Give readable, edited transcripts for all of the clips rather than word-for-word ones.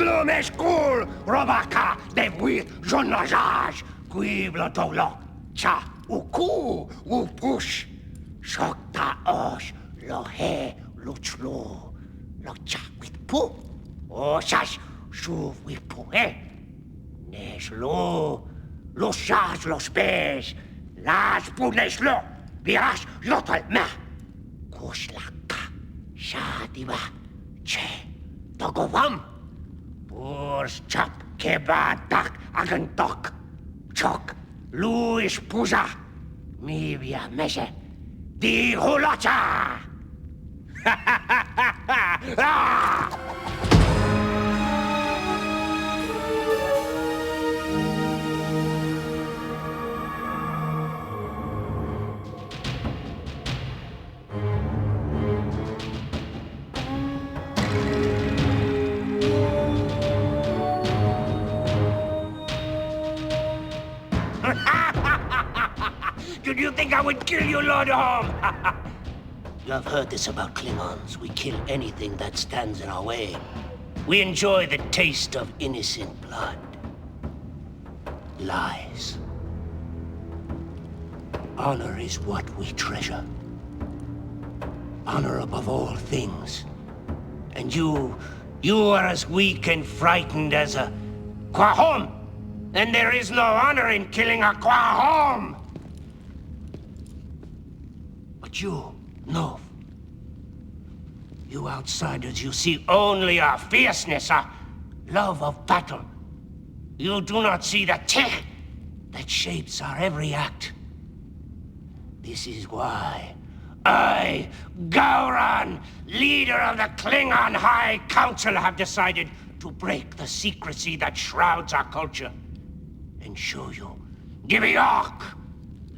Glumeshkul, Robaka, Debuit, Jonajaj, Quiblotolo, Cha, Uku, Upush, Shokta Osh, Lohe, Luchlu, Locha with Pu, Oshash, Shuv with Pue, Neshlu, Lushas, Los Pes, Las Puneshlo, Virash, Lotal Ma, Kushlaka, Shadiva, Che, Dogovam, Purs Chap, Kebadak, Agantok, Chok, Luis Puza, Mivia Mese, Di Hulacha! Did you think I would kill you, Lord Holm? You have heard this about Klingons. We kill anything that stands in our way. We enjoy the taste of innocent blood. Lies. Honor is what we treasure. Honor above all things. And you are as weak and frightened as a Quahom. And there is no honor in killing a Quahom. But you, no. You outsiders, you see only our fierceness, our love of battle. You do not see the tech that shapes our every act. This is why I, Gowron, leader of the Klingon High Council, have decided to break the secrecy that shrouds our culture and show you, Gibeok,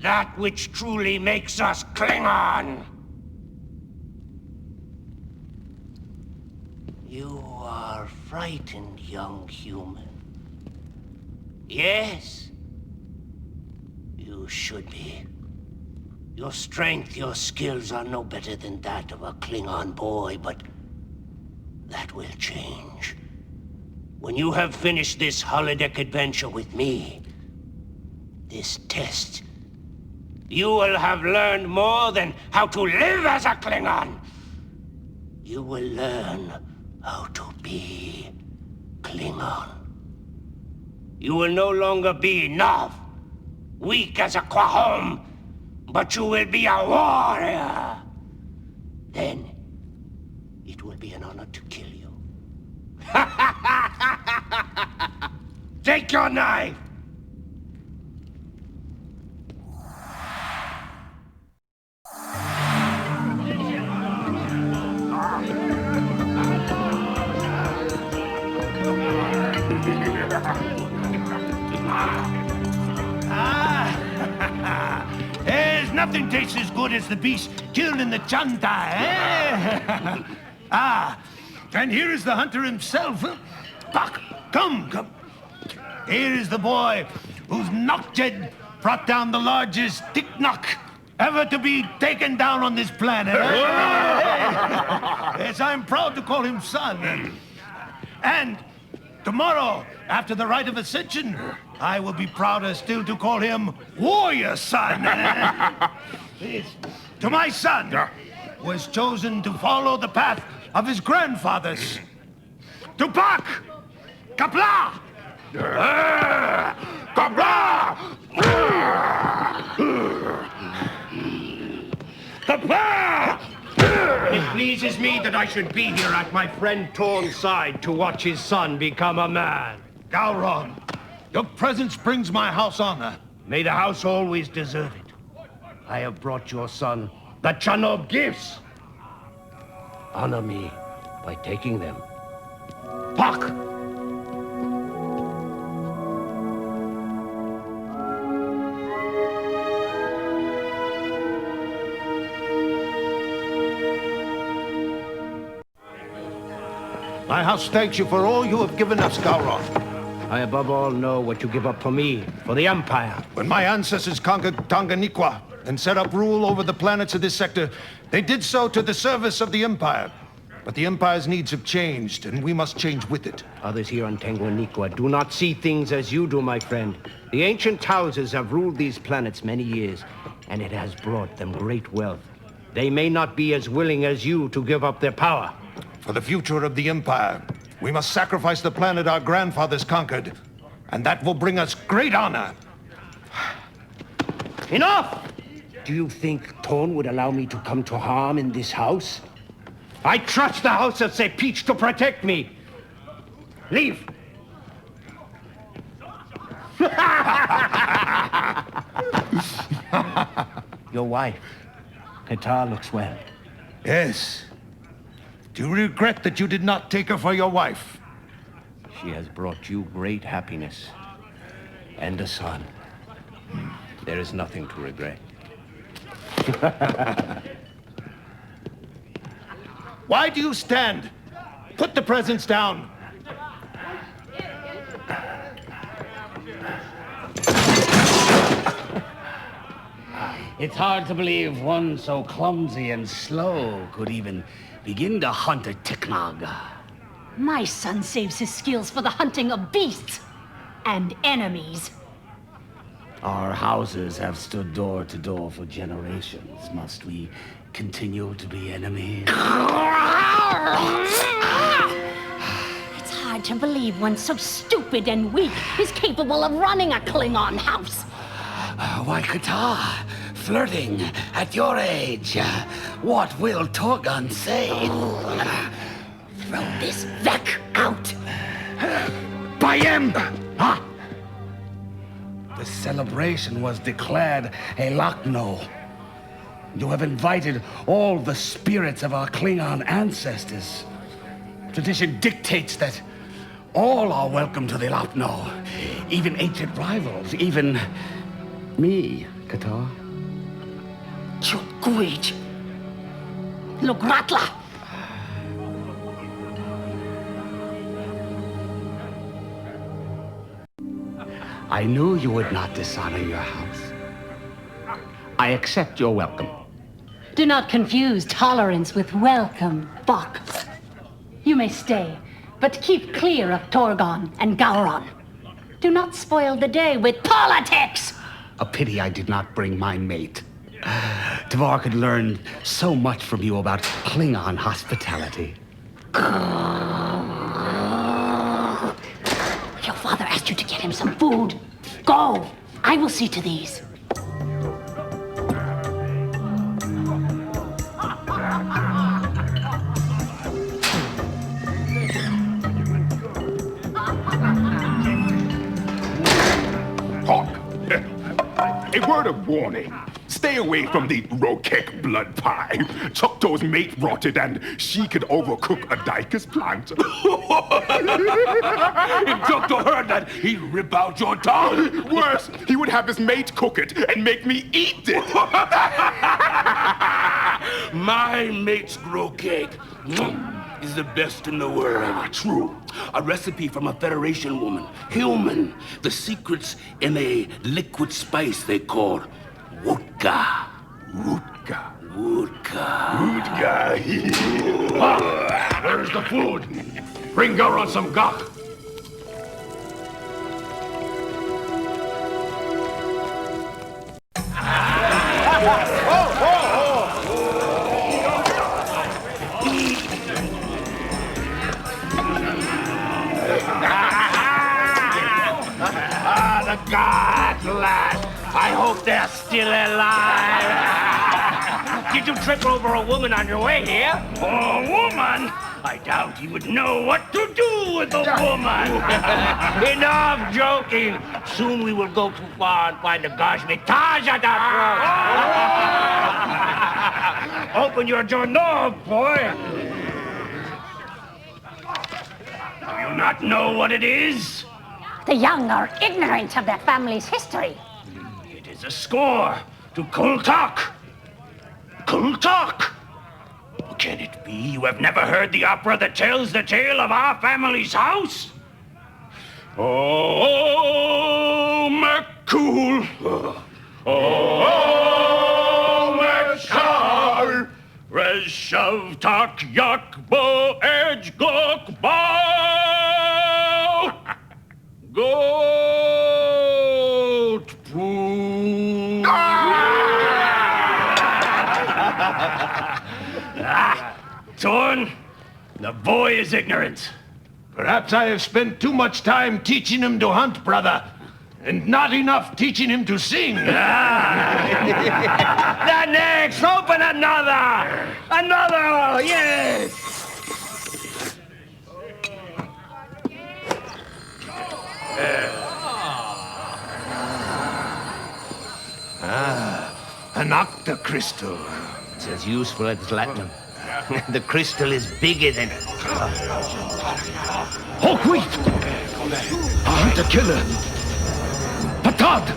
that which truly makes us Klingon. You are frightened, young human. Yes, you should be. Your strength, your skills are no better than that of a Klingon boy, but that will change. When you have finished this holodeck adventure with me, this test, you will have learned more than how to live as a Klingon. You will learn how to be Klingon. You will no longer be Nov, weak as a Quahom, but you will be a warrior. Then, it will be an honor to kill you. Take your knife! There's nothing tastes as good as the beast killed in the Chanta, eh? And here is the hunter himself. Buck, come. Here is the boy whose knockjed brought down the largest tick-knock ever to be taken down on this planet. Yes, I'm proud to call him son. And tomorrow, after the rite of ascension, I will be prouder still to call him warrior son. Yes. To my son, who has chosen to follow the path of his grandfathers. Tupac! Kapla! Kapla! Kapla! It pleases me that I should be here at my friend Torn's side to watch his son become a man. Gowron, your presence brings my house honor. May the house always deserve it. I have brought your son the Chanob gifts. Honor me by taking them. Puck! My house thanks you for all you have given us, Gowron. I above all know what you give up for me, for the Empire. When my ancestors conquered Tanganikwa and set up rule over the planets of this sector, they did so to the service of the Empire. But the Empire's needs have changed, and we must change with it. Others here on Tanganyika do not see things as you do, my friend. The ancient houses have ruled these planets many years, and it has brought them great wealth. They may not be as willing as you to give up their power. For the future of the Empire, we must sacrifice the planet our grandfathers conquered, and that will bring us great honor. Enough! Do you think Tone would allow me to come to harm in this house? I trust the House of St. Peach to protect me. Leave. Your wife, Qatar, looks well. Yes. Do you regret that you did not take her for your wife? She has brought you great happiness. And a son. There is nothing to regret. Why do you stand? Put the presents down. It's hard to believe one so clumsy and slow could even begin to hunt a Tiknog. My son saves his skills for the hunting of beasts and enemies. Our houses have stood door to door for generations. Must we continue to be enemies? It's hard to believe one so stupid and weak is capable of running a Klingon house. Why, Qatar, flirting at your age. What will Torgon say? Throw this Vec out. By him! Huh? The celebration was declared a Lakno. You have invited all the spirits of our Klingon ancestors. Tradition dictates that all are welcome to the Lakno, even ancient rivals, even me, Qatar. Chukguij. Lugratla. I knew you would not dishonor your house. I accept your welcome. Do not confuse tolerance with welcome, Bok. You may stay, but keep clear of Torgon and Gowron. Do not spoil the day with politics! A pity I did not bring my mate. Tvar could learn so much from you about Klingon hospitality. Your father asked you to get him some food. Go! I will see to these. Hawk, a word of warning. Stay away from the Rokek blood pie. Choctaw's mate rotted and she could overcook a Dykus plant. If Choctaw heard that, he'd rip out your tongue. Worse, he would have his mate cook it and make me eat it. My mate's grow cake is the best in the world. True. A recipe from a Federation woman, human. The secret's in a liquid spice they call Woodka. Rutka. Woodka. Where's the food? Bring Gowron some gok. The gods, lad. I hope they're still alive. Did you trip over a woman on your way here? A woman? I doubt you would know what to do with a woman. Enough joking. Soon we will go too far and find the Gashmitaj at that road. Open your door, boy. Do you not know what it is? The young are ignorant of their family's history. It is a score to Kultak. Kultak! Can it be you have never heard the opera that tells the tale of our family's house? Oh, McCool! Oh, McCall! shove, tak, yak, bo, edge, glok, bow! Goat poo! Thorn, the boy is ignorant. Perhaps I have spent too much time teaching him to hunt, brother, and not enough teaching him to sing. The next! Open another! Another! Yes! An octocrystal. It's as useful as platinum. The crystal is bigger than... Hawk, wait! A hunter-killer. Patad!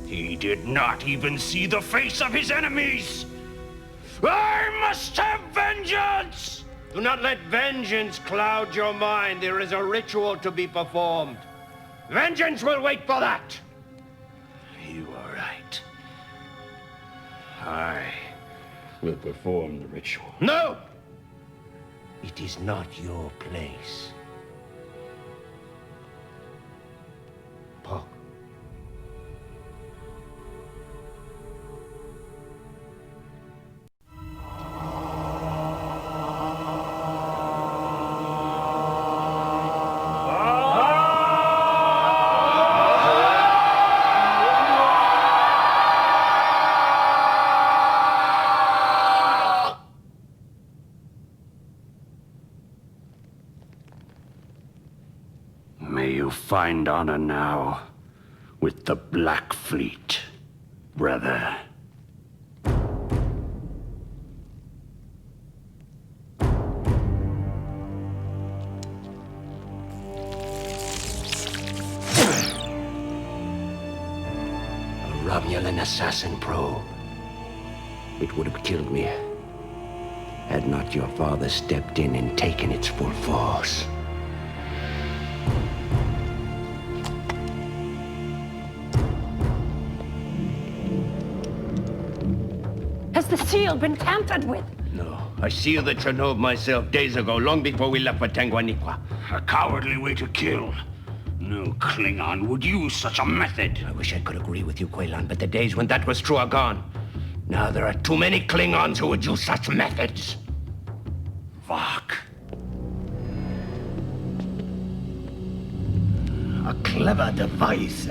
He did not even see the face of his enemies! I must have vengeance! Do not let vengeance cloud your mind. There is a ritual to be performed. Vengeance will wait for that. You are right. I will perform the ritual. No! It is not your place. Puck. May you find honor now with the Black Fleet, brother. A Romulan assassin probe. It would have killed me had not your father stepped in and taken its full force. Has the seal been tampered with? No, I sealed the Chernobyl myself days ago, long before we left for Tanguaniqua. A cowardly way to kill. No Klingon would use such a method. I wish I could agree with you, Quaylan, but the days when that was true are gone. Now there are too many Klingons who would use such methods. Fuck. A clever device.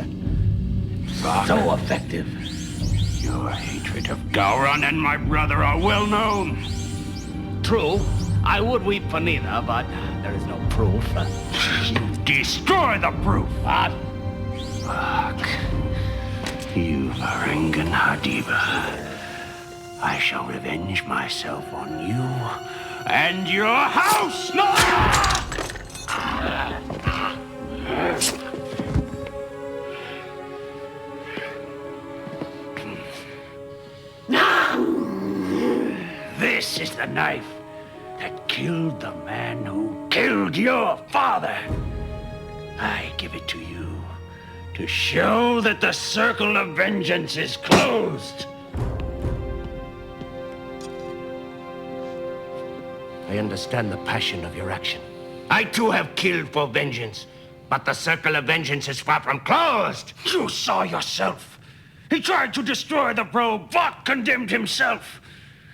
So effective. Your hatred of Gowron and my brother are well known. True, I would weep for neither, but there is no proof. Destroy the proof! What? Fuck. You Varangan Hadiba. I shall revenge myself on you and your house! No! This is the knife that killed the man who killed your father. I give it to you to show that the circle of vengeance is closed. I understand the passion of your action. I too have killed for vengeance, but the circle of vengeance is far from closed. You saw yourself. He tried to destroy the probe. Vought condemned himself.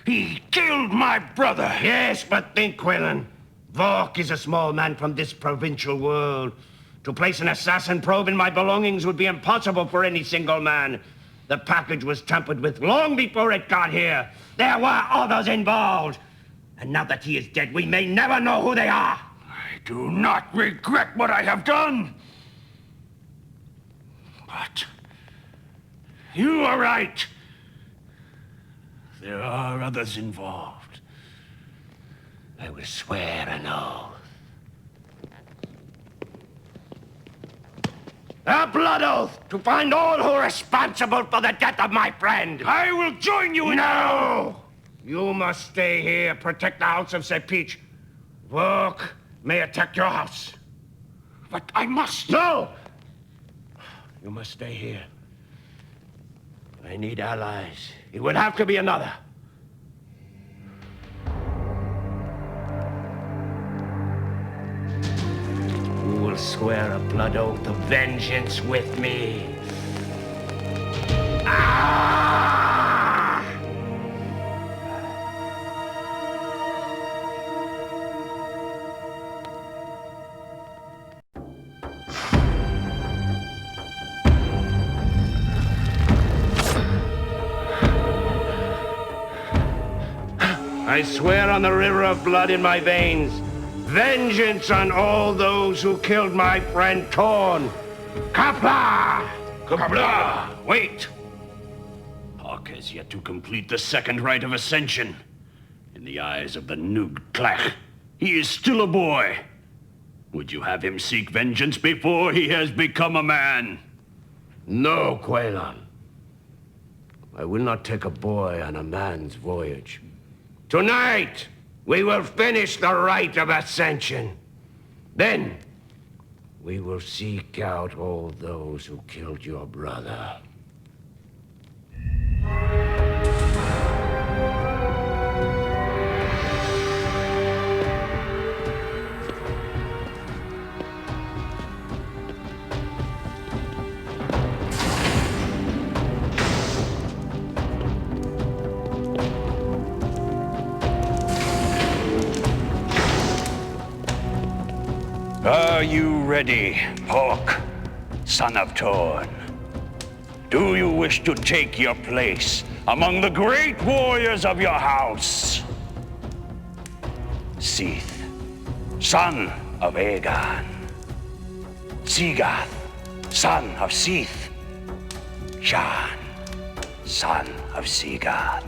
He killed my brother. Yes, but think, Quaylan. Vork is a small man from this provincial world. To place an assassin probe in my belongings would be impossible for any single man. The package was tampered with long before it got here. There were others involved. And now that he is dead, we may never know who they are. I do not regret what I have done. But you are right. There are others involved. I will swear an oath. A blood oath to find all who are responsible for the death of my friend. I will join you in... No! You must stay here, protect the house of St. Peach. Work may attack your house. But I must... No! You must stay here. I need allies. It would have to be another. Who will swear a blood oath of vengeance with me? Ah! I swear on the river of blood in my veins, vengeance on all those who killed my friend Torn. Kapla! Kabla! Wait! Hawk has yet to complete the second rite of ascension. In the eyes of the Noog Clach, he is still a boy. Would you have him seek vengeance before he has become a man? No, Quaylon. I will not take a boy on a man's voyage. Tonight, we will finish the rite of ascension. Then, we will seek out all those who killed your brother. Are you ready, Hawk, son of Torn? Do you wish to take your place among the great warriors of your house? Seath, son of Aegon. Sigath, son of Seath. Shan, son of Sigath.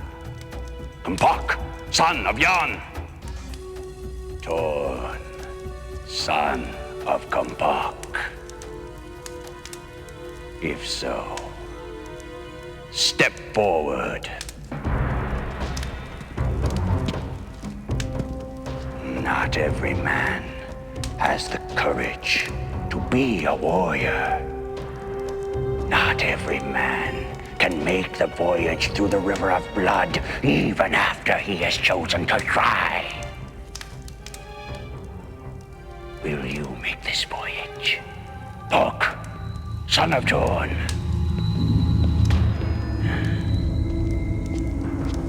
Kompok, son of Jan. Torn, son of Kompok. If so, step forward. Not every man has the courage to be a warrior. Not every man can make the voyage through the river of blood even after he has chosen to try. Will you make this voyage? Hawk, son of Torn.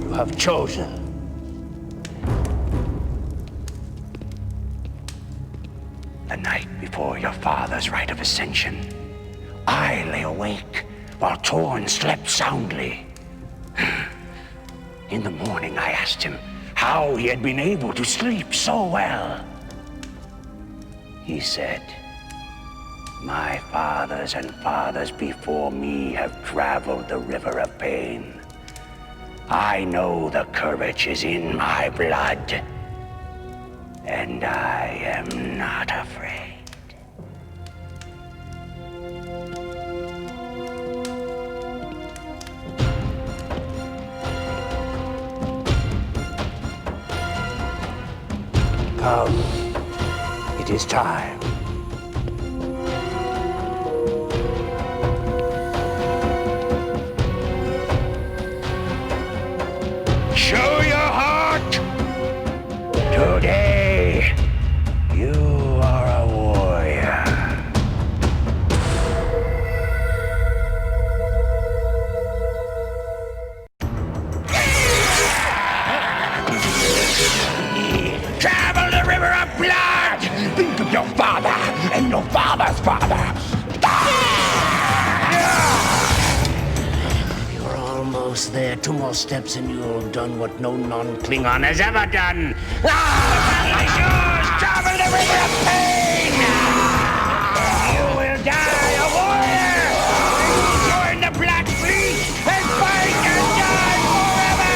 You have chosen. The night before your father's rite of ascension, I lay awake while Torn slept soundly. In the morning, I asked him how he had been able to sleep so well. He said, "My fathers and fathers before me have traveled the river of pain. I know the courage is in my blood, and I am not afraid." Come, it is time. Show your heart! Today, you are a warrior. Travel the river of blood! Think of your father and your father's father! You're almost there. 2 more steps and you'll have done what no non-Klingon has ever done. It's yours! Travel the river of pain! You will die a warrior! Join the Black Fleet and fight and die forever!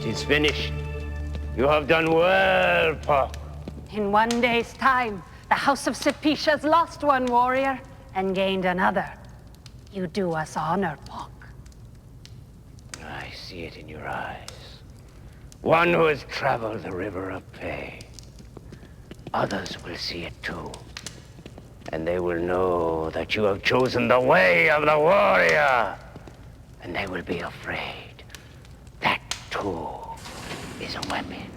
is finished. You have done well, Puck. In 1 day's time, the House of Sepish has lost one warrior and gained another. You do us honor, Puck. I see it in your eyes. One who has traveled the river of pain. Others will see it too. And they will know that you have chosen the way of the warrior. And they will be afraid. That too is a weapon.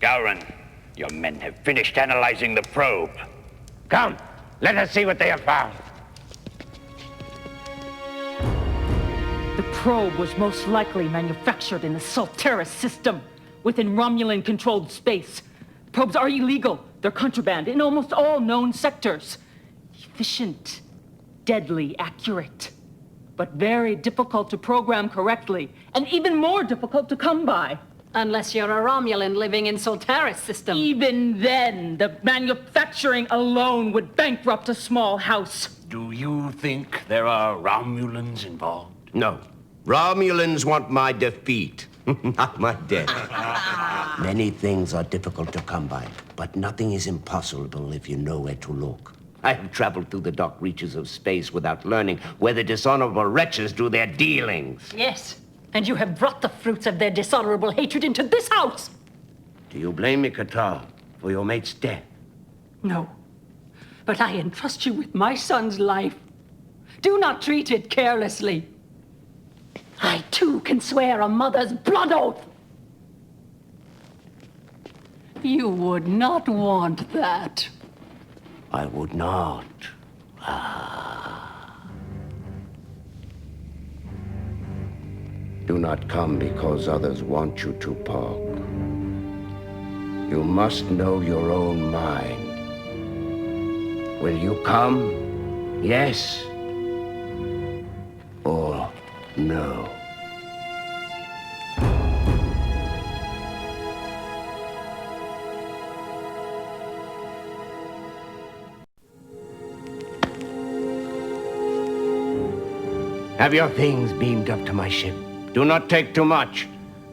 Gowron, your men have finished analyzing the probe. Come, let us see what they have found. The probe was most likely manufactured in the Solteris system, within Romulan-controlled space. Probes are illegal. They're contraband in almost all known sectors. Efficient, deadly accurate, but very difficult to program correctly, and even more difficult to come by. Unless you're a Romulan living in Solteris system. Even then, the manufacturing alone would bankrupt a small house. Do you think there are Romulans involved? No. Romulans want my defeat, not my death. Many things are difficult to come by, but nothing is impossible if you know where to look. I have traveled through the dark reaches of space without learning where the dishonorable wretches do their dealings. Yes, and you have brought the fruits of their dishonorable hatred into this house. Do you blame me, Katar, for your mate's death? No, but I entrust you with my son's life. Do not treat it carelessly. I, too, can swear a mother's blood oath. You would not want that. I would not. Do not come because others want you to, Park. You must know your own mind. Will you come? Yes? Or no? Have your things beamed up to my ship. Do not take too much.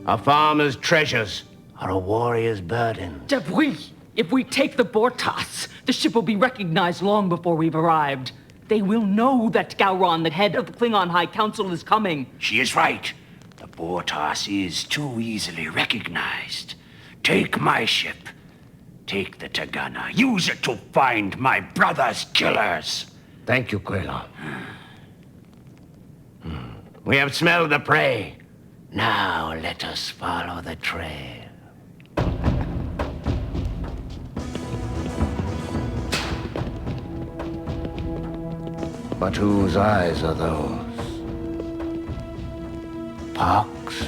A farmer's treasures are a warrior's burden. Debris! If we take the Bortas, the ship will be recognized long before we've arrived. They will know that Gowron, the head of the Klingon High Council, is coming. She is right. The Bortas is too easily recognized. Take my ship. Take the Tagana. Use it to find my brother's killers. Thank you, Klingon. We have smelled the prey. Now let us follow the trail. But whose eyes are those? Pox?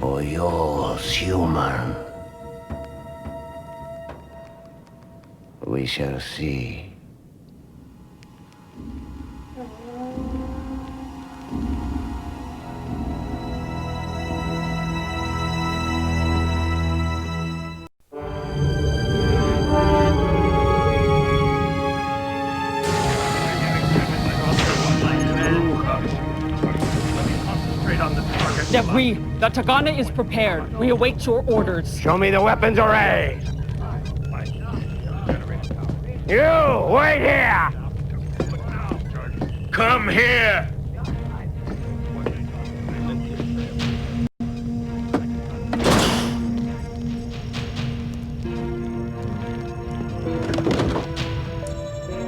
Or yours, human? We shall see. Debris, the Tagana is prepared. We await your orders. Show me the weapons array. You, wait here! Come here!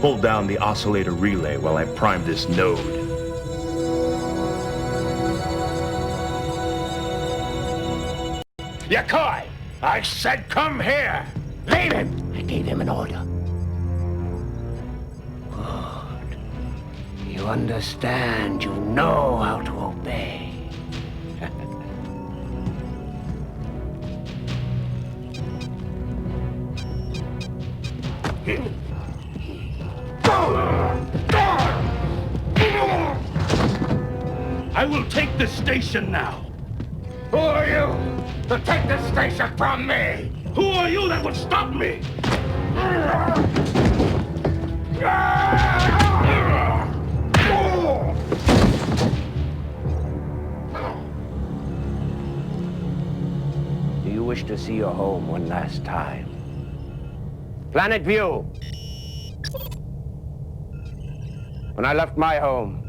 Hold down the oscillator relay while I prime this node. Yakoi! I said come here! Leave him! I gave him an order. Good. You understand. You know how to obey. I will take the station now. Who are you to take the station from me? Who are you that would stop me? to see your home one last time. Planet View. When I left my home,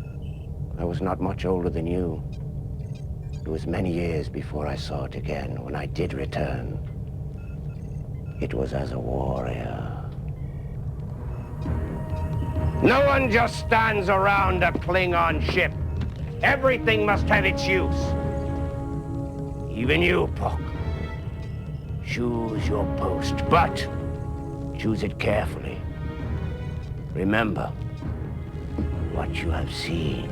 I was not much older than you. It was many years before I saw it again. When I did return, it was as a warrior. No one just stands around a Klingon ship. Everything must have its use. Even you, Puck. Choose your post, but choose it carefully. Remember what you have seen.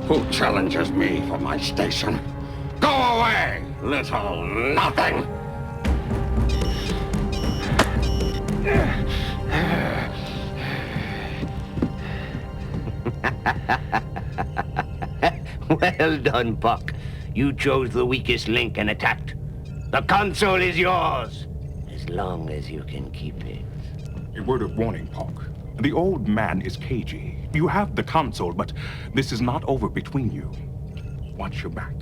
Who challenges me for my station? Go away, little nothing! Well done, Puck. You chose the weakest link and attacked. The console is yours, as long as you can keep it. A word of warning, Puck. The old man is cagey. You have the console, but this is not over between you. Watch your back.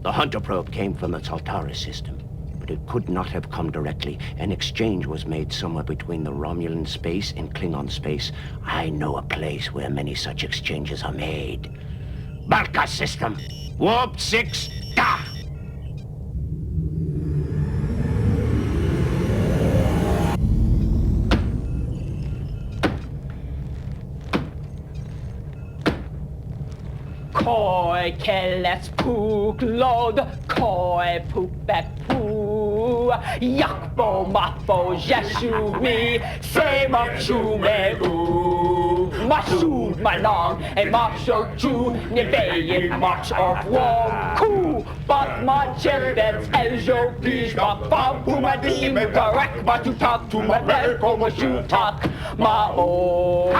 The Hunter probe came from the Saltaris system, but it could not have come directly. An exchange was made somewhere between the Romulan space and Klingon space. I know a place where many such exchanges are made. Balka system. Warp 6, da! Koi keles puk lod, koi pupek pu, yakbo mapo jeshu mi, se machu me u, machu malong, and macho chu, neveyin mach of wom ku, but my children's eljo please, ma fam puma dim, correct, but to talk to my bed, come you talk, ma o.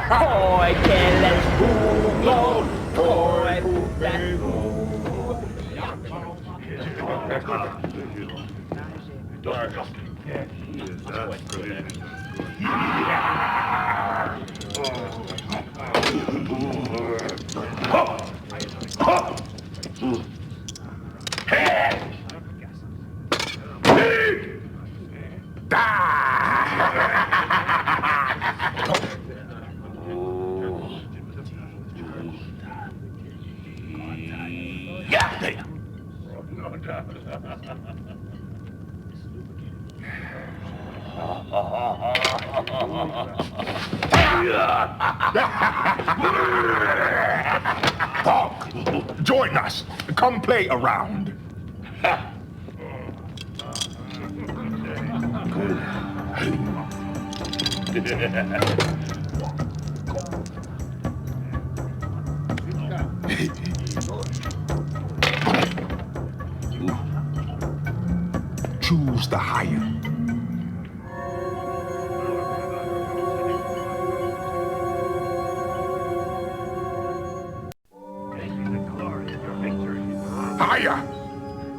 Koi keles puk lod, koi pupek pu. Puck, join us. Come play around. Choose the higher. Higher!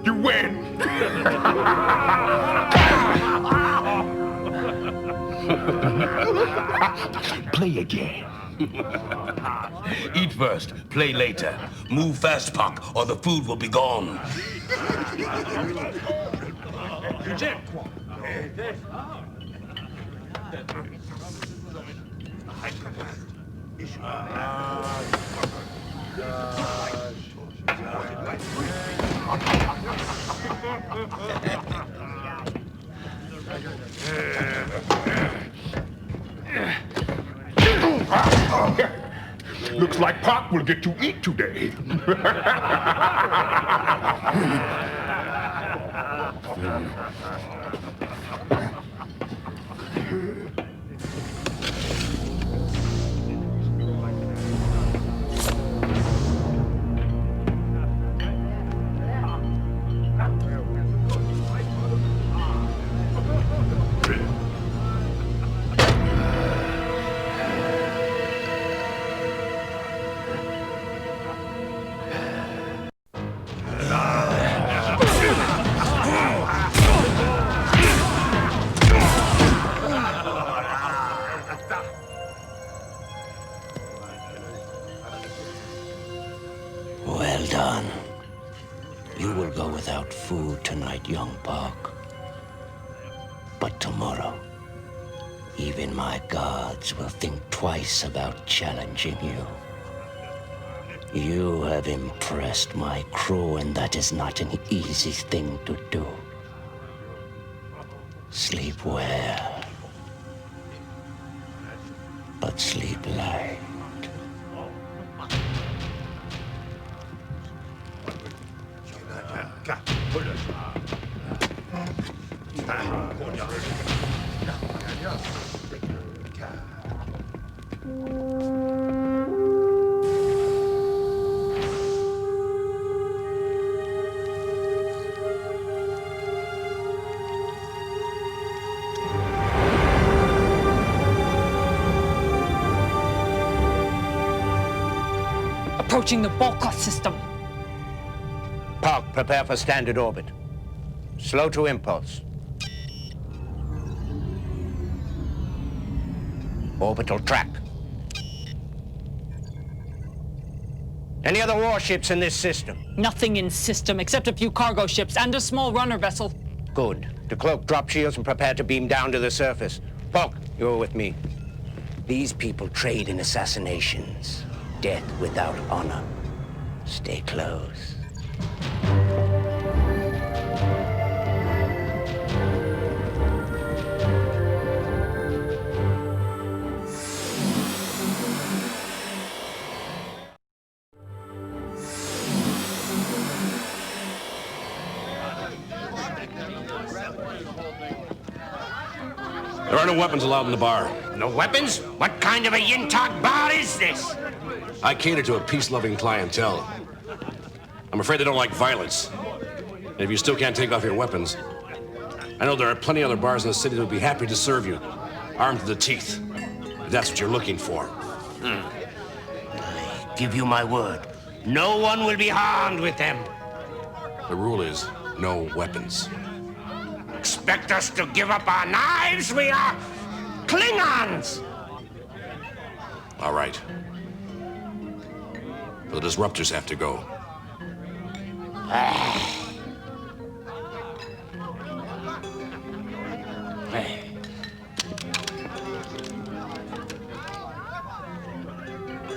You win! Play again. Eat first, play later. Move fast, Puck, or the food will be gone. Looks like Puck will get to eat today. Well done. You will go without food tonight, young buck. But tomorrow, even my gods will think twice about challenging you. You have impressed my crew, and that is not an easy thing to do. Sleep well, but sleep light. Approaching the Volkov system. Park, prepare for standard orbit. Slow to impulse. Orbital track. Any other warships in this system? Nothing in system except a few cargo ships and a small runner vessel. Good. Decloak drop shields and prepare to beam down to the surface. Polk, you're with me. These people trade in assassinations. Death without honor. Stay close. There are no weapons allowed in the bar. No weapons? What kind of a Yintog bar is this? I cater to a peace-loving clientele. I'm afraid they don't like violence. And if you still can't take off your weapons, I know there are plenty of other bars in the city that would be happy to serve you, armed to the teeth, if that's what you're looking for. I give you my word. No one will be harmed with them. The rule is no weapons. Expect us to give up our knives? We are Klingons! All right. The disruptors have to go.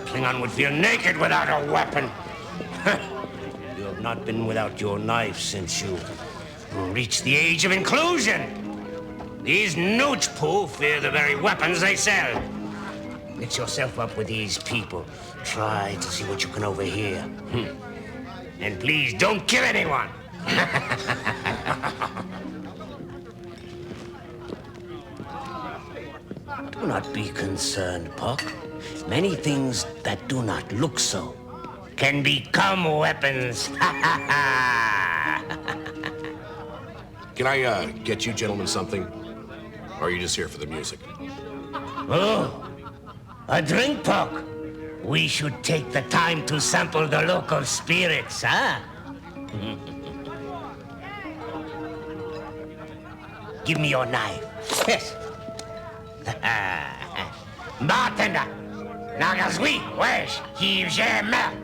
Klingon would feel naked without a weapon. You have not been without your knife since you reached the age of inclusion. These nooch poo fear the very weapons they sell. Mix yourself up with these people. Try to see what you can overhear. And please don't kill anyone. Do not be concerned, Puck. Many things that do not look so can become weapons. Can I, get you gentlemen something? Or are you just here for the music? Oh, a drink, Puck. We should take the time to sample the local spirits, huh? Give me your knife. Yes. Bartender, Nagazwi, wesh, heave jamais.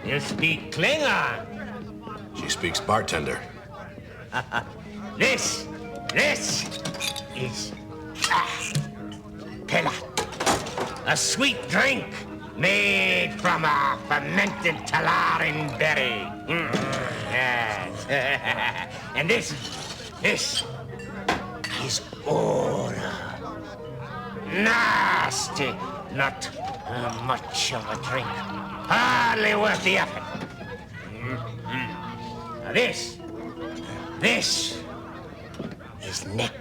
You speak Klingon. She speaks bartender. This is Pela, a sweet drink made from a fermented talarin berry. Yes. And this is Aura. Nasty, not much of a drink. Hardly worth the effort. Now this is necktie.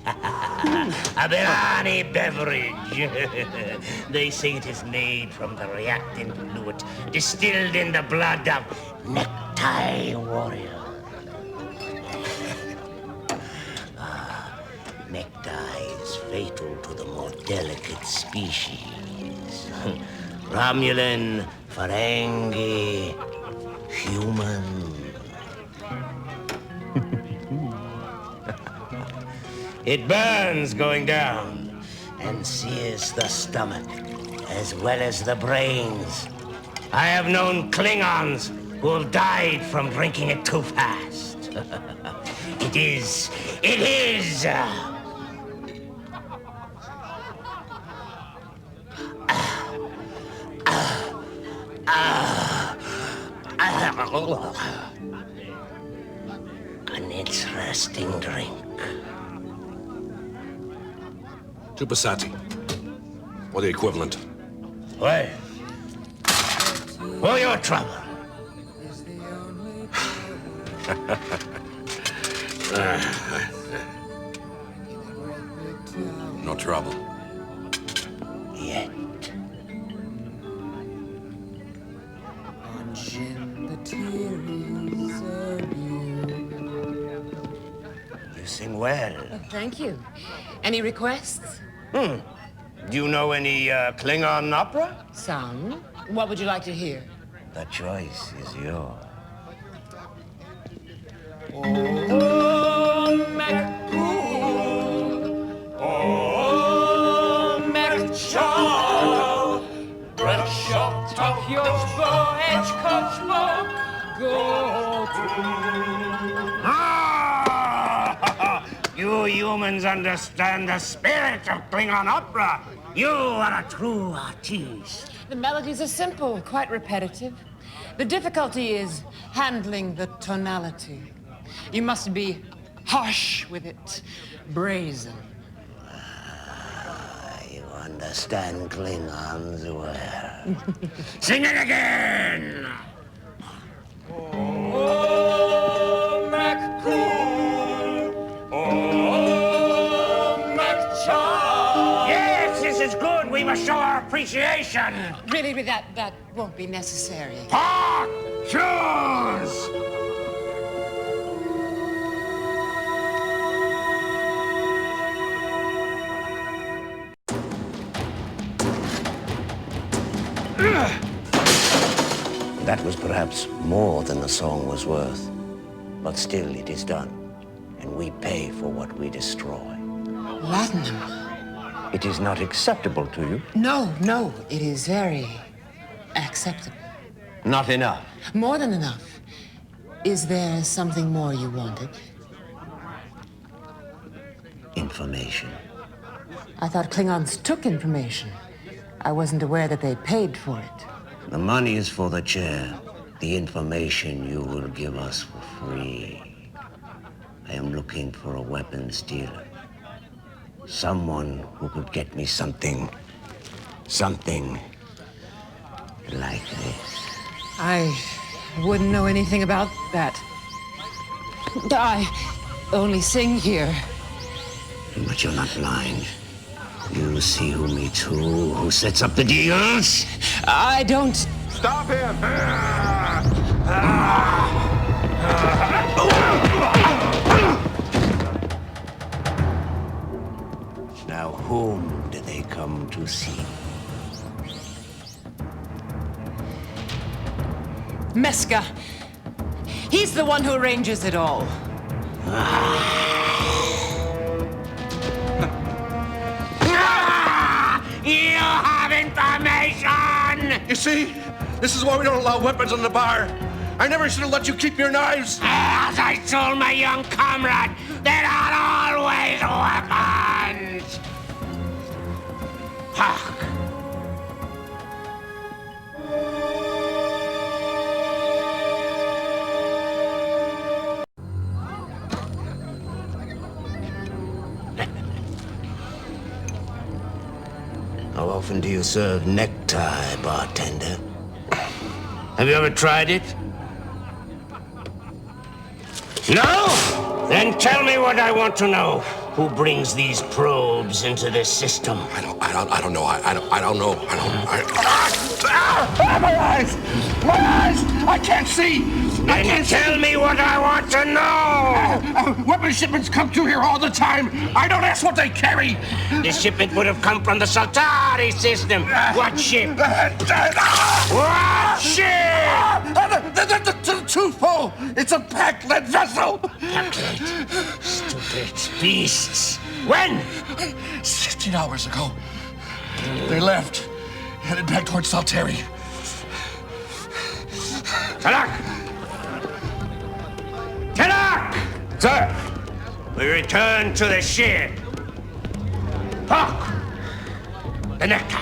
A Berani beverage. They say it is made from the reactant fluid distilled in the blood of necktie warrior. Necktie is fatal to the more delicate species. Romulan, Ferengi, human. It burns going down and sears the stomach, as well as the brains. I have known Klingons who have died from drinking it too fast. It is... an interesting drink. Chupasati. Or the equivalent. Why? For your trouble. No trouble. Yet. You sing well. Thank you. Any requests? Do you know any Klingon opera? Some. What would you like to hear? The choice is yours. You humans understand the spirit of Klingon opera. You are a true artiste. The melodies are simple, quite repetitive. The difficulty is handling the tonality. You must be harsh with it, brazen. You understand Klingons well. Sing it again! Oh, McCool! Oh, McChaw! Yes, this is good. We must show our appreciation. Really, that won't be necessary. Park! Choose! That was perhaps more than the song was worth. But still, it is done. And we pay for what we destroy. Platinum? It is not acceptable to you? No, it is very acceptable. Not enough. More than enough. Is there something more you wanted? Information. I thought Klingons took information. I wasn't aware that they paid for it. The money is for the chair. The information you will give us for free. I am looking for a weapons dealer. Someone who could get me something like this. I wouldn't know anything about that. I only sing here. But you're not blind. You see who meets who sets up the deals? I don't... Stop him! Now, whom do they come to see? Meska. He's the one who arranges it all. You have information! You see? This is why we don't allow weapons in the bar. I never should have let you keep your knives. As I told my young comrade, there are always weapons! Hark! How often do you serve necktie, bartender? Have you ever tried it? No? Then tell me what I want to know. Who brings these probes into this system? I don't know. I don't know. My eyes! My eyes! I can't see! Then tell me what I want to know! Weapon shipments come through here all the time. I don't ask what they carry. This shipment would have come from the Saltari system. What ship? What ship? The too full. It's a packed lead vessel. Packlet. Stupid beasts. When? 16 hours ago. They left, headed back towards Salteri. Tarak! Tarak! Sir! We return to the ship. Fuck! The necktie.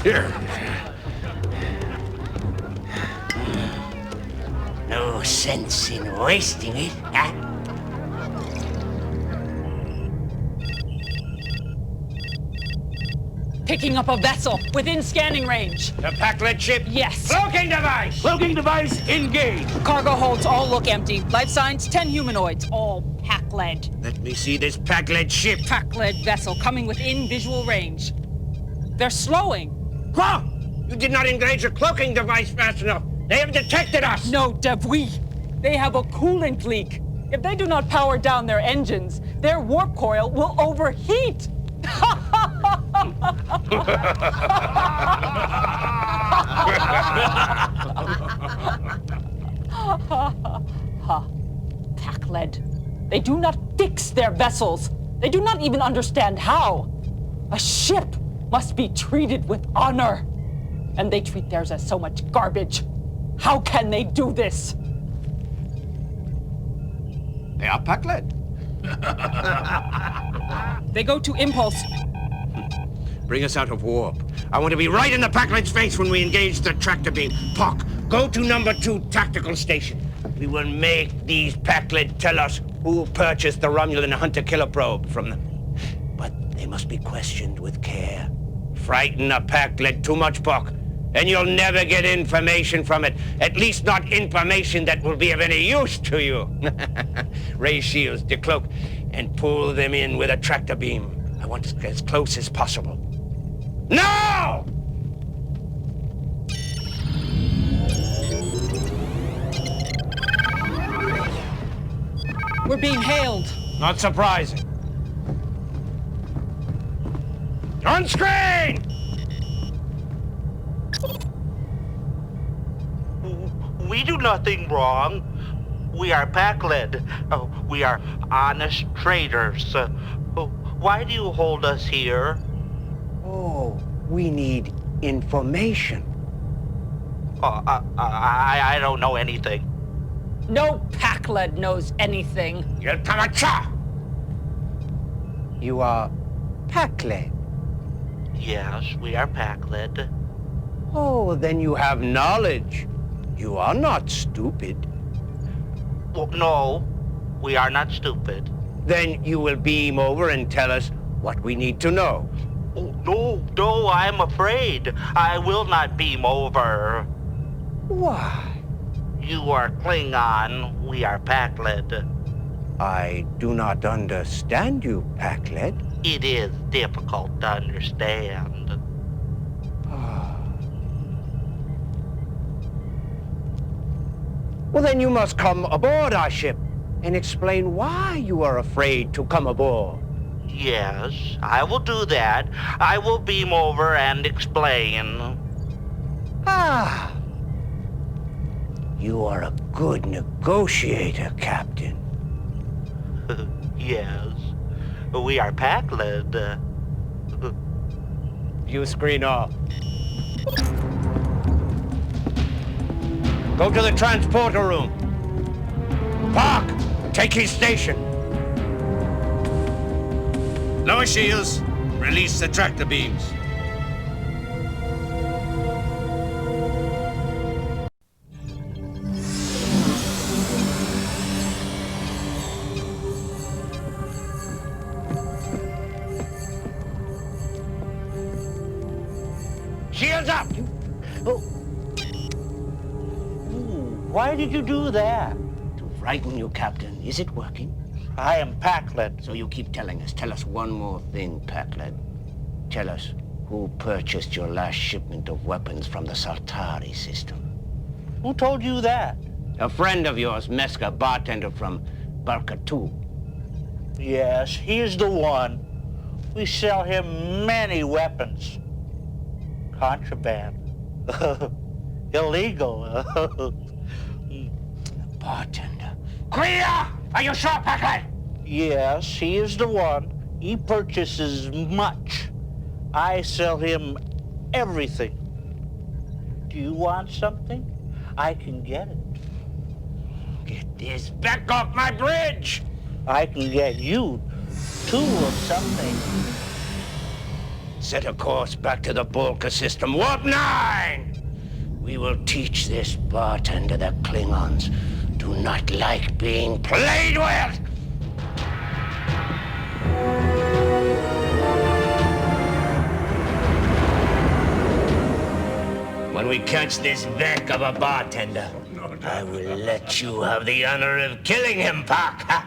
Here. No sense in wasting it, huh? Picking up a vessel within scanning range. The Packlet ship? Yes. Cloaking device! Cloaking device engaged. Cargo holds all look empty. Life signs, 10 humanoids, all pack-led. Let me see this Packlet ship. Pack-led vessel coming within visual range. They're slowing. Huh? You did not engage your cloaking device fast enough. They have detected us. No, Devuy. They have a coolant leak. If they do not power down their engines, their warp coil will overheat. Pack-led. They do not fix their vessels. They do not even understand how. A ship must be treated with honor. And they treat theirs as so much garbage. How can they do this? They are Packlet. They go to impulse. Bring us out of warp. I want to be right in the Packlet's face when we engage the tractor beam. Pock, go to number 2 tactical station. We will make these Packlet tell us who purchased the Romulan hunter-killer probe from them. But they must be questioned with care. Frighten a Packlet too much, Pock, and you'll never get information from it. At least not information that will be of any use to you. Ray shields, decloak, and pull them in with a tractor beam. I want to get as close as possible. No! We're being hailed. Not surprising. On screen! We do nothing wrong. We are Packlet. We are honest traders. Why do you hold us here? Oh, we need information. I don't know anything. No Packlet knows anything. You are Packlet. Yes, we are Packlet. Oh, then you have knowledge. You are not stupid. Well, no, we are not stupid. Then you will beam over and tell us what we need to know. Oh, no, I'm afraid. I will not beam over. Why? You are Klingon, we are Packlet. I do not understand you, Packlet. It is difficult to understand. Well, then you must come aboard our ship and explain why you are afraid to come aboard. Yes, I will do that. I will beam over and explain. Ah. You are a good negotiator, Captain. Yes, we are Packlet. View screen off. Go to the transporter room. Park, take his station. Lower shields. Release the tractor beams. Shields up! Oh. Why did you do that? To frighten you, Captain. Is it working? I am Packlet. So you keep telling us. Tell us one more thing, Packlet. Tell us who purchased your last shipment of weapons from the Saltari system. Who told you that? A friend of yours, Meska, bartender from Barkatu. Yes, he's the one. We sell him many weapons. Contraband. Illegal. Bartender. Clear! Are you sure, Packard? Yes, he is the one. He purchases much. I sell him everything. Do you want something? I can get it. Get this back off my bridge! I can get you 2 of something. Set a course back to the Bulka system. Warp 9! We will teach this bartender that Klingons do not like being played with! When we catch this Vec of a bartender, I will let you have the honor of killing him, Pak.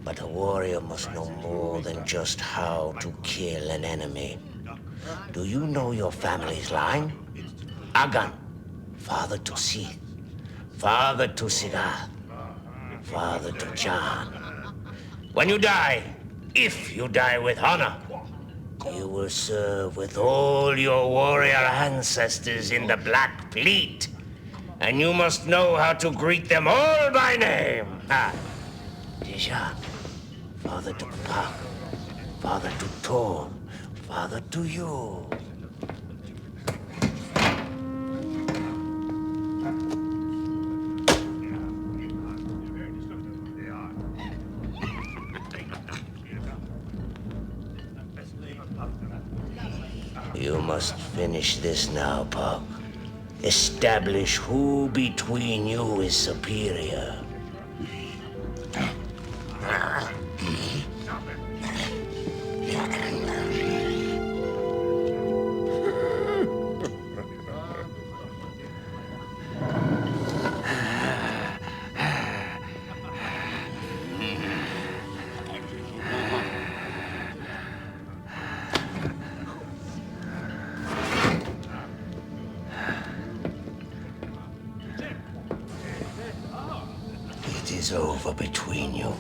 But a warrior must know more than just how to kill an enemy. Do you know your family's line? Agan, father to Sith, father to Sigar, father to John. When you die, if you die with honor, you will serve with all your warrior ancestors in the Black Fleet. And you must know how to greet them all by name. Dijon, father to Pak, father to Tor, father to you. You must finish this now, Puck. Establish who between you is superior. It is over between you.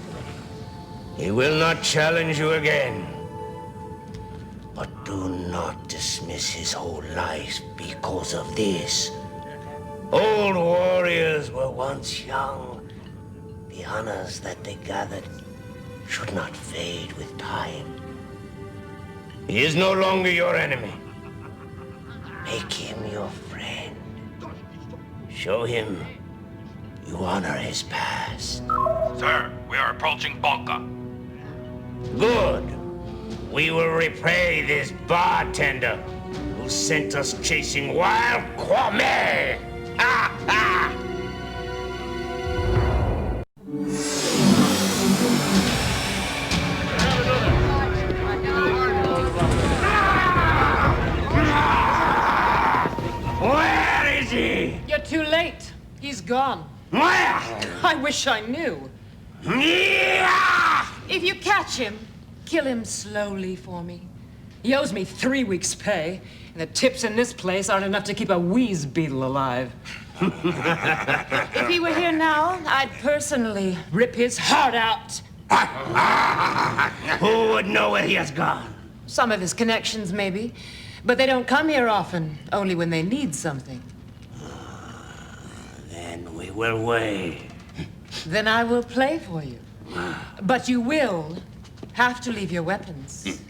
He will not challenge you again. But do not dismiss his whole life because of this. Old warriors were once young. The honors that they gathered should not fade with time. He is no longer your enemy. Make him your friend. Show him you honor his past. Sir, we are approaching Bulka. Good. We will repay this bartender who sent us chasing wild Kwame. Ah, ah. Where is he? You're too late. He's gone. Where? I wish I knew. Yeah! If you catch him, kill him slowly for me. He owes me 3 weeks' pay, and the tips in this place aren't enough to keep a wheeze beetle alive. If he were here now, I'd personally rip his heart out. Who would know where he has gone? Some of his connections, maybe. But they don't come here often, only when they need something. Then we will wait. Then I will play for you. But you will have to leave your weapons.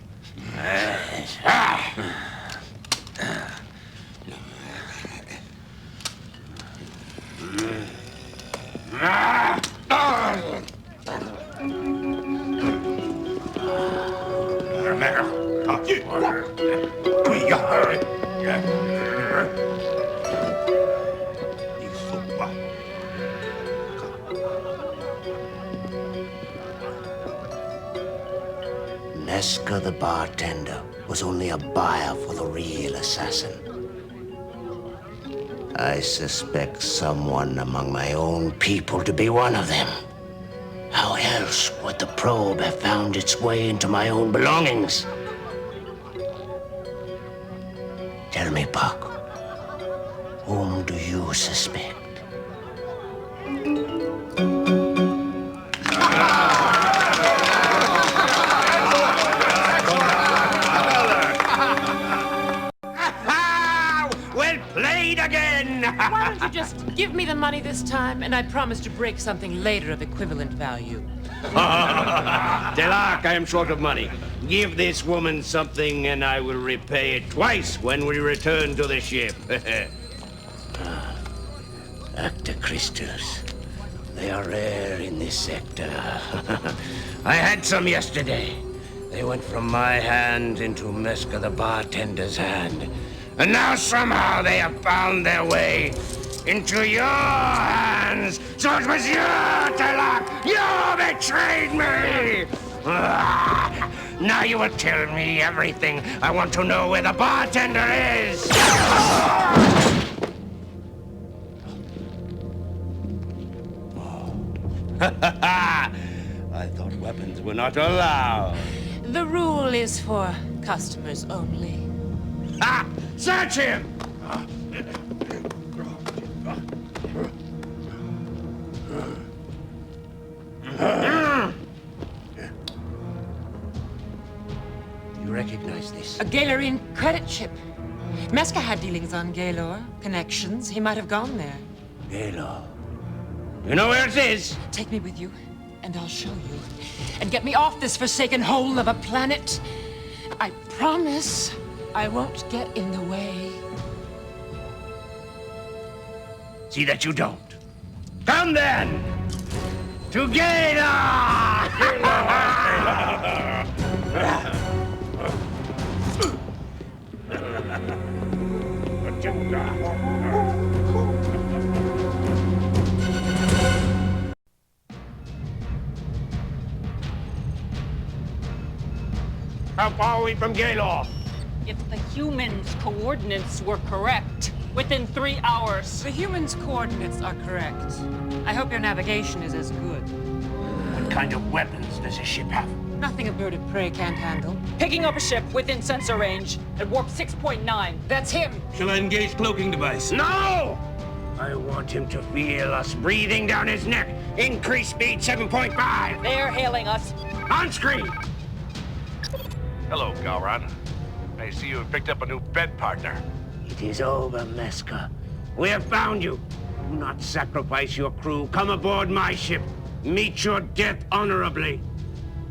Neska the bartender was only a buyer for the real assassin. I suspect someone among my own people to be one of them. How else would the probe have found its way into my own belongings? Tell me, Puck, whom do you suspect? Why don't you just give me the money this time, and I promise to break something later of equivalent value. Delak, I am short of money. Give this woman something, and I will repay it twice when we return to the ship. Acta crystals. They are rare in this sector. I had some yesterday. They went from my hand into Meska the bartender's hand. And now somehow they have found their way into your hands. So it was you, Delak! You betrayed me! Now you will tell me everything. I want to know where the bartender is. I thought weapons were not allowed. The rule is for customers only. Ah! Search him! You recognize this? A Gaylorian credit ship. Meska had dealings on Gaylor. Connections. He might have gone there. Gaylor. You know where it is? Take me with you, and I'll show you. And get me off this forsaken hole of a planet. I promise I won't get in the way. See that you don't. Come then! To Gaylor! How far are we from Gaylor? If the humans' coordinates were correct, within 3 hours. The humans' coordinates are correct. I hope your navigation is as good. What kind of weapons does this ship have? Nothing a bird of prey can't handle. Picking up a ship within sensor range at warp 6.9. That's him. Shall I engage cloaking device? No! I want him to feel us breathing down his neck. Increase speed 7.5. They're hailing us. On screen! Hello, Gowron. I see you have picked up a new bed partner. It is over, Meska. We have found you. Do not sacrifice your crew. Come aboard my ship. Meet your death honorably.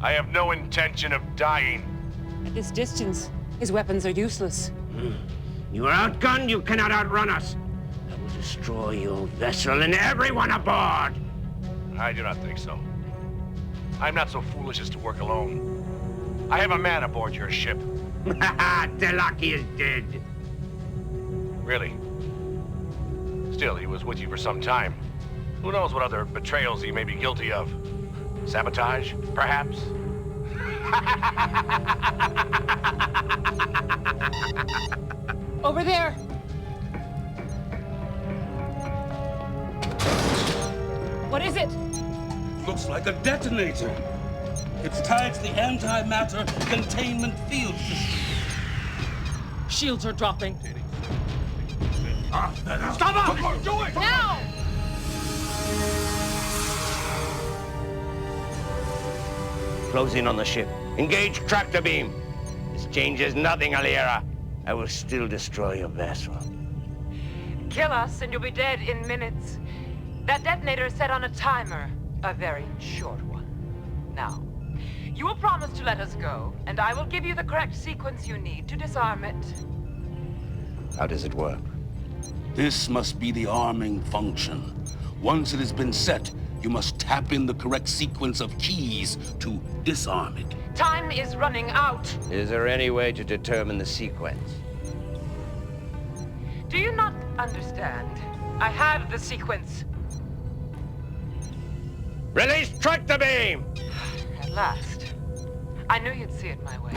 I have no intention of dying. At this distance, his weapons are useless. You are outgunned. You cannot outrun us. I will destroy your vessel and everyone aboard. I do not think so. I'm not so foolish as to work alone. I have a man aboard your ship. Delaki is dead. Really? Still, he was with you for some time. Who knows what other betrayals he may be guilty of? Sabotage, perhaps? Over there. What is it? Looks like a detonator. It's tied to the antimatter containment field system. Shields are dropping. Stop him! Do it! Now! Close in on the ship. Engage tractor beam. This changes nothing, Alira. I will still destroy your vessel. Kill us and you'll be dead in minutes. That detonator is set on a timer. A very short one. Now, you will promise to let us go, and I will give you the correct sequence you need to disarm it. How does it work? This must be the arming function. Once it has been set, you must tap in the correct sequence of keys to disarm it. Time is running out. Is there any way to determine the sequence? Do you not understand? I have the sequence. Release tractor beam! At last. I knew you'd see it my way.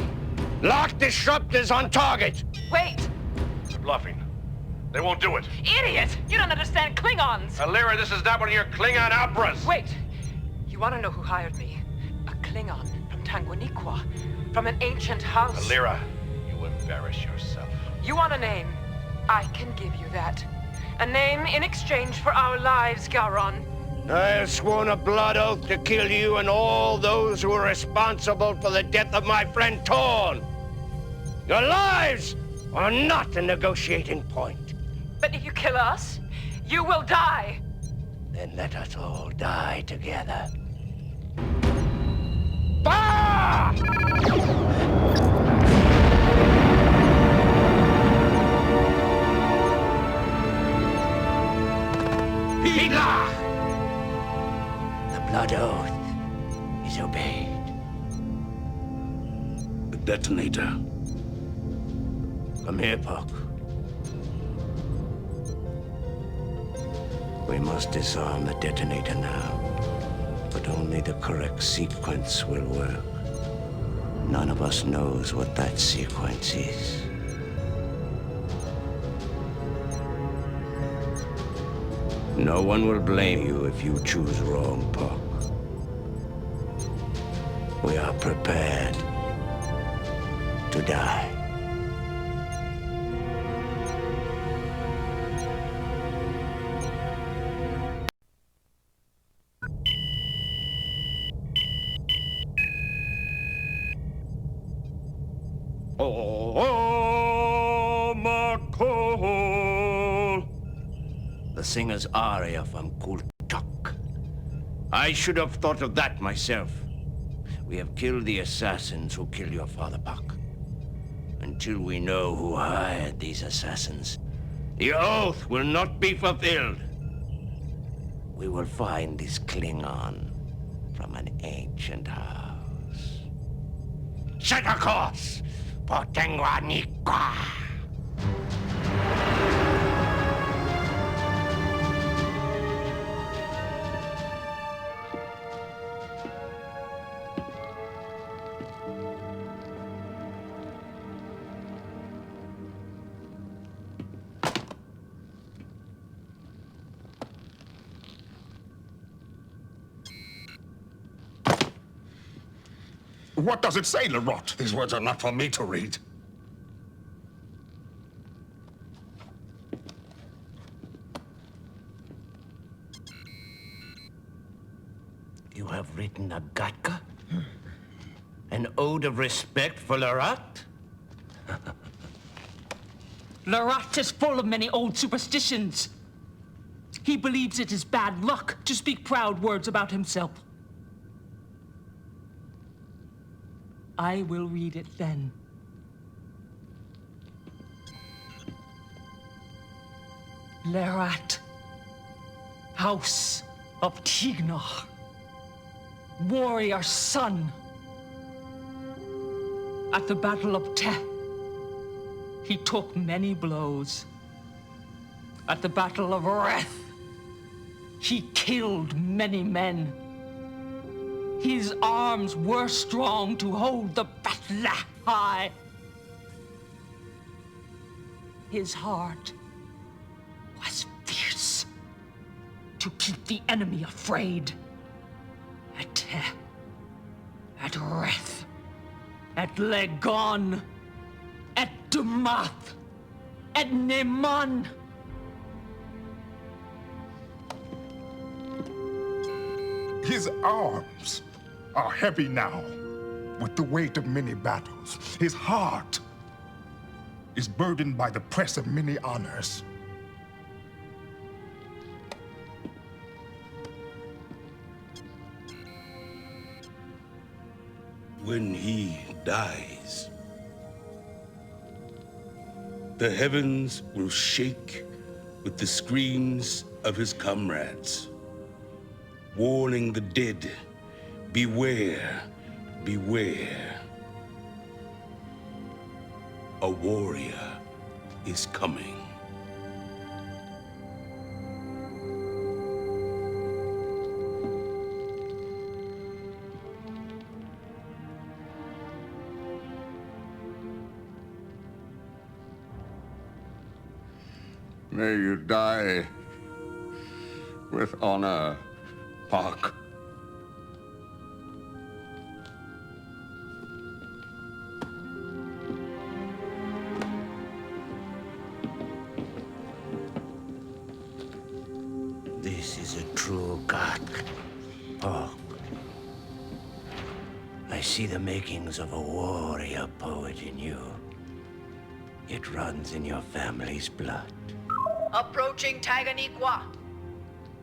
Lock disruptors on target! Wait! They're bluffing. They won't do it. Idiot! You don't understand Klingons! Alira, this is not one of your Klingon operas! Wait! You want to know who hired me? A Klingon from Tanguaniqua. From an ancient house. Alira, you embarrass yourself. You want a name? I can give you that. A name in exchange for our lives, Gowron. I have sworn a blood oath to kill you and all those who are responsible for the death of my friend Torn. Your lives are not a negotiating point. But if you kill us, you will die. Then let us all die together. Ah! The blood oath is obeyed. The detonator. Come here, Puck. We must disarm the detonator now. But only the correct sequence will work. None of us knows what that sequence is. No one will blame you if you choose wrong, Puck. We are prepared to die. The singer's aria from Kultuk. I should have thought of that myself. We have killed the assassins who killed your father, Puck. Until we know who hired these assassins, the oath will not be fulfilled. We will find this Klingon from an ancient house. Set a course for Tenguanikwa! What does it say, Lerot? These words are not for me to read. You have written a Gatka? An ode of respect for Lerot? Lerot is full of many old superstitions. He believes it is bad luck to speak proud words about himself. I will read it then. Lerot, House of Tignar, warrior son. At the Battle of Te, he took many blows. At the Battle of Reth, he killed many men. His arms were strong to hold the battle high. His heart was fierce to keep the enemy afraid. At Te, at Reth, at Legon, at Dumath, at Neman. His arms are heavy now with the weight of many battles. His heart is burdened by the press of many honors. When he dies, the heavens will shake with the screams of his comrades, warning the dead, beware, beware. A warrior is coming. May you die with honor, Puck. This is a true god, Puck. I see the makings of a warrior poet in you. It runs in your family's blood. Approaching Taganiqua.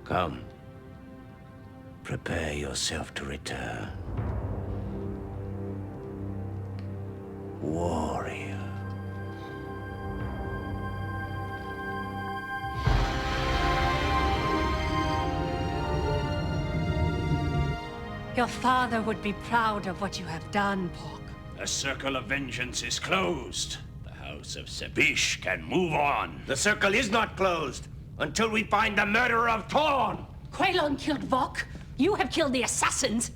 Come, Prepare yourself to return. Warrior. Your father would be proud of what you have done, Pork. The circle of vengeance is closed. The House of Sepish can move on. The circle is not closed until we find the murderer of Thorn. Quaylon killed Vok. You have killed the assassins.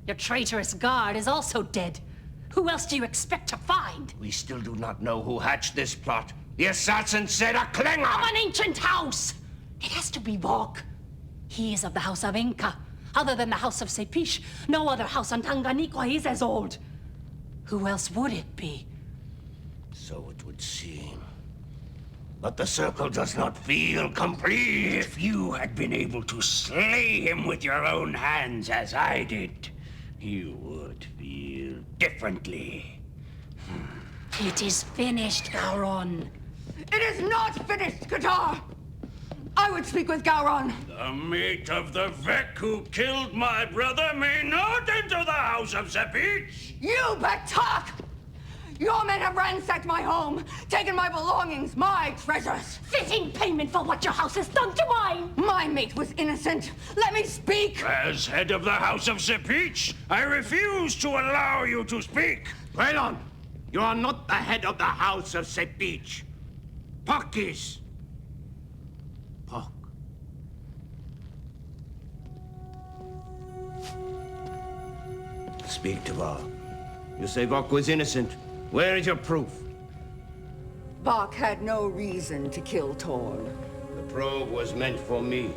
Your traitorous guard is also dead. Who else do you expect to find? We still do not know who hatched this plot. The assassin said a Klingon! Of an ancient house! It has to be Vok. He is of the House of Inca. Other than the House of Sepish, no other house on Tanganyika is as old. Who else would it be? So it would seem. But the circle does not feel complete. If you had been able to slay him with your own hands as I did, you would feel differently. It is finished, Gowron. It is not finished, Qatar! I would speak with Gowron. The mate of the Vek who killed my brother may not enter the House of Sepish! You Batak! Your men have ransacked my home, taken my belongings, my treasures. Fitting payment for what your house has done to mine! My mate was innocent. Let me speak! As head of the House of Sepish, I refuse to allow you to speak! Quaylon, you are not the head of the House of Sepish. Puck is. Puck. Speak to Vok. You say Vok was innocent. Where is your proof? Vok had no reason to kill Torn. The probe was meant for me.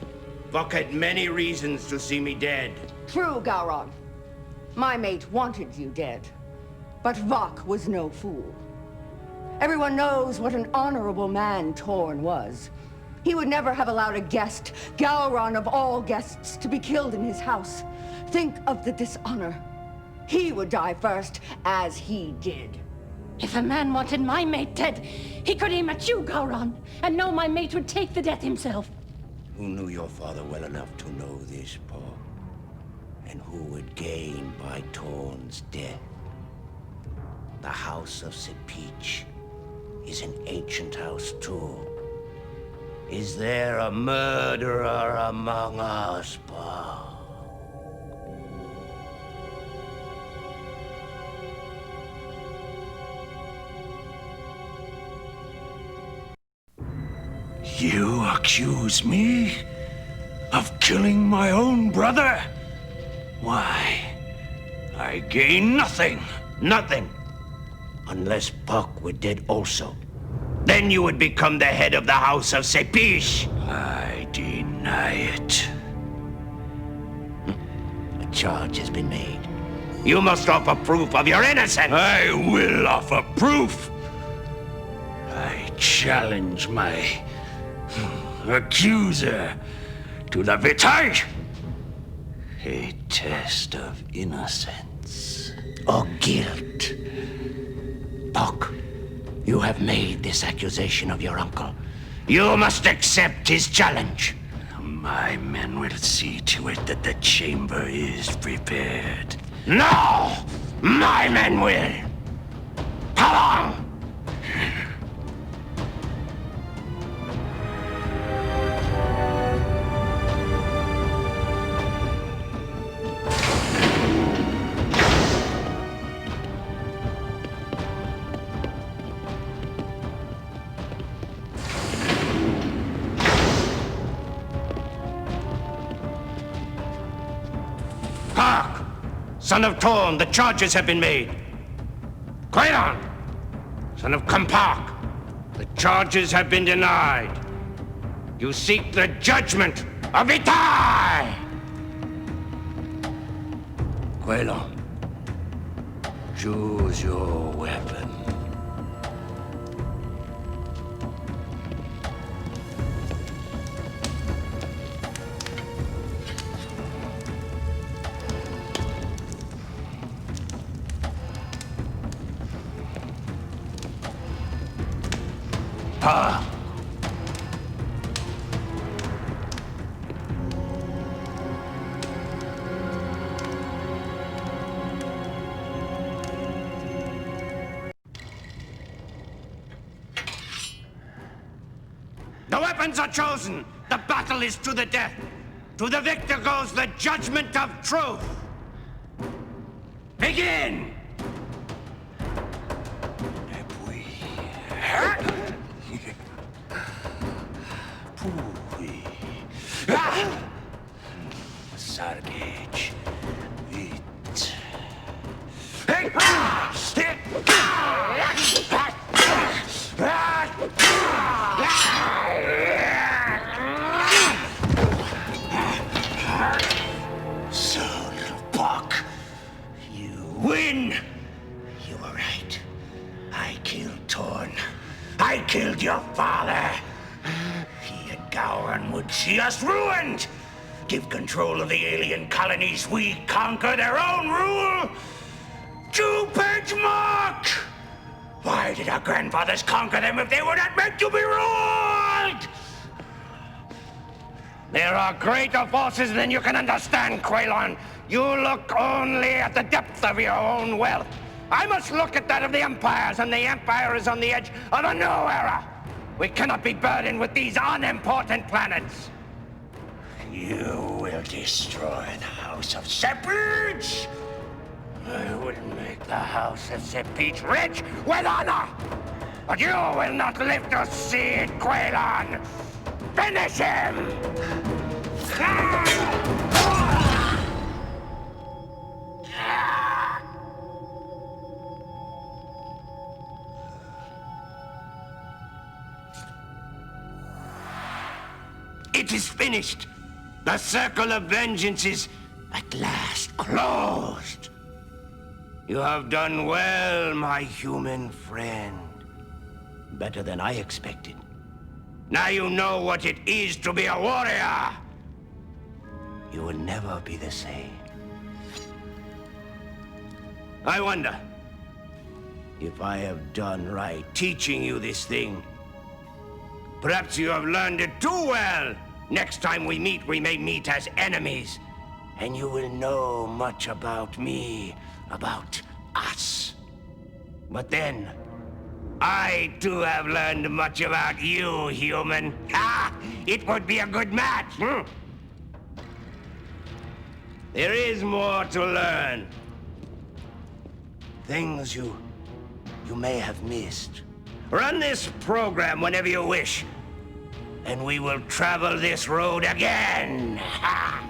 Vok had many reasons to see me dead. True, Gowron. My mate wanted you dead. But Vok was no fool. Everyone knows what an honorable man Torn was. He would never have allowed a guest, Gowron of all guests, to be killed in his house. Think of the dishonor. He would die first, as he did. If a man wanted my mate dead, he could aim at you, Gowron, and know my mate would take the death himself. Who knew your father well enough to know this, Paul? And who would gain by Torn's death? The House of Sepish is an ancient house, too. Is there a murderer among us, Paul? You accuse me of killing my own brother? Why, I gain nothing. Nothing. Unless Puck were dead also. Then you would become the head of the House of Sepish. I deny it. A charge has been made. You must offer proof of your innocence. I will offer proof. I challenge my accuser to the Vitae. A test of innocence. Or guilt. Puck, you have made this accusation of your uncle. You must accept his challenge. My men will see to it that the chamber is prepared. No! My men will! Come on! Son of Torn, the charges have been made. Quaylon, son of Kampak, the charges have been denied. You seek the judgment of Vitae! Quaylon, choose your weapon. The weapons are chosen. The battle is to the death. To the victor goes the judgment of truth. Begin! Sargage. Son of Buck, you win. You were right. I killed Torn. I killed your father. He and Gowron would see us ruined. Give control of the alien colonies, we conquer their own rule. 2-page mark! Why did our grandfathers conquer them if they were not meant to be ruled? There are greater forces than you can understand, Klingon. You look only at the depth of your own wealth. I must look at that of the Empires, and the Empire is on the edge of a new era. We cannot be burdened with these unimportant planets. You will destroy the House of Sepich. I would make the House of Sepich rich with honor. But you will not live to see it, Klingon. Finish him! It is finished. The circle of vengeance is at last closed. You have done well, my human friend. Better than I expected. Now you know what it is to be a warrior. You will never be the same. I wonder if I have done right teaching you this thing. Perhaps you have learned it too well. Next time we meet, we may meet as enemies. And you will know much about me, about us. But then, I too have learned much about you, human. Ha! It would be a good match. There is more to learn. Things you may have missed. Run this program whenever you wish, and we will travel this road again. Ha!